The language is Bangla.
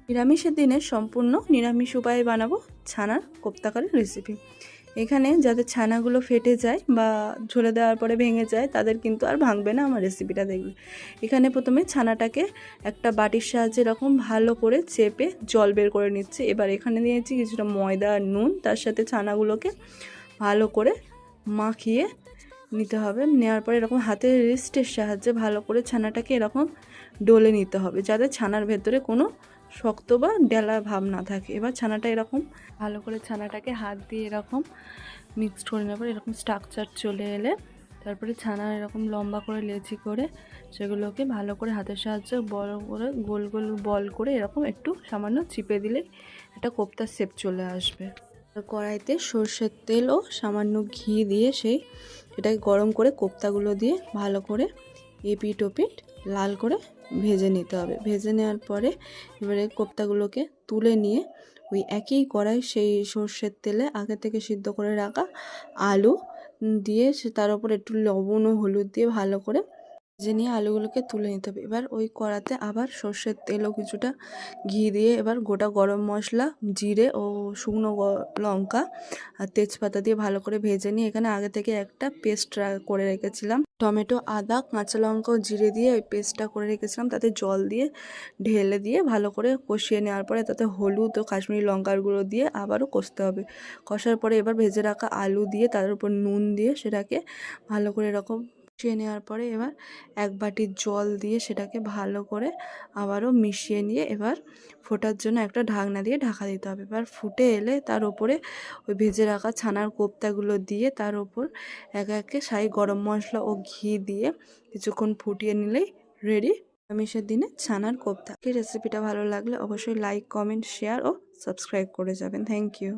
নিরামিষের দিনে সম্পূর্ণ নিরামিষ উপায়ে বানাবো ছানার কোপ্তাকারি রেসিপি। এখানে যাদের ছানাগুলো ফেটে যায় বা ঝোলে দেওয়ার পরে ভেঙে যায় তাদের কিন্তু আর ভাঙবে না আমার রেসিপিটা দেখলে। এখানে প্রথমে ছানাটাকে একটা বাটির সাহায্যে এরকম ভালো করে চেপে জল বের করে নিচ্ছি। এবার এখানে নিয়েছি কিছুটা ময়দা আর নুন, তার সাথে ছানাগুলোকে ভালো করে মাখিয়ে নিতে হবে। নেওয়ার পরে এরকম হাতের রিস্টের সাহায্যে ভালো করে ছানাটাকে এরকম ডলে নিতে হবে, যাতে ছানার ভেতরে কোনো শক্ত বা ডেলা ভাব না থাকে। এবার ছানাটা এরকম ভালো করে ছানাটাকে হাত দিয়ে এরকম মিক্সড করে নেবার, এরকম স্ট্রাকচার চলে এলে তারপরে ছানা এরকম লম্বা করে লেচি করে সেগুলোকে ভালো করে হাতের সাহায্যে বড় করে গোল গোল বল করে এরকম একটু সামান্য চিপে দিলে একটা কোপ্তার শেপ চলে আসবে। কড়াইতে সর্ষের তেল ও সামান্য ঘি দিয়ে এটাকে গরম করে কোপ্তাগুলো দিয়ে ভালো করে এপিট ওপিট লাল করে ভেজে নিতে হবে। ভেজে নেওয়ার পরে এবারে কোপ্তাগুলোকে তুলে নিয়ে ওই একই কড়াই সেই সর্ষের তেলে আগে থেকে সিদ্ধ করে রাখা আলু দিয়ে তার উপর একটু লবণ ও হলুদ দিয়ে ভালো করে ভেজে নিয়ে আলুগুলোকে তুলে নিতে হবে। এবার ওই কড়াতে আবার সর্ষের তেল ও কিছুটা ঘি দিয়ে এবার গোটা গরম মশলা, জিরে ও শুকনো লঙ্কা আর তেজপাতা দিয়ে ভালো করে ভেজে নিয়ে এখানে আগে থেকে একটা পেস্ট করে রেখেছিলাম, টমেটো, আদা, কাঁচা লঙ্কা ও জিরে দিয়ে ওই পেস্টটা করে রেখেছিলাম, তাতে জল দিয়ে ঢেলে দিয়ে ভালো করে কষিয়ে নেওয়ার পরে তাতে হলুদ ও কাশ্মীরি লঙ্কার গুঁড়ো দিয়ে আবারও কষতে হবে। কষার পরে এবার ভেজে রাখা আলু দিয়ে তার উপর নুন দিয়ে সেটাকে ভালো করে এরকম কষিয়ে নেওয়ার পরে এবার এক বাটি জল দিয়ে সেটাকে ভালো করে আবারও মিশিয়ে নিয়ে এবার ফোটার জন্য একটা ঢাকনা দিয়ে ঢাকা দিতে হবে। এবার ফুটে এলে তার উপরে ওই ভেজে রাখা ছানার কোপ্তাগুলো দিয়ে তার উপর একে একে গরম মশলা ও ঘি দিয়ে কিছুক্ষণ ফুটিয়ে নিলেই রেডি নিরামিষের দিনে ছানার কোপ্তা। এই রেসিপিটা ভালো লাগলে অবশ্যই লাইক, কমেন্ট, শেয়ার ও সাবস্ক্রাইব করে যাবেন। Thank you.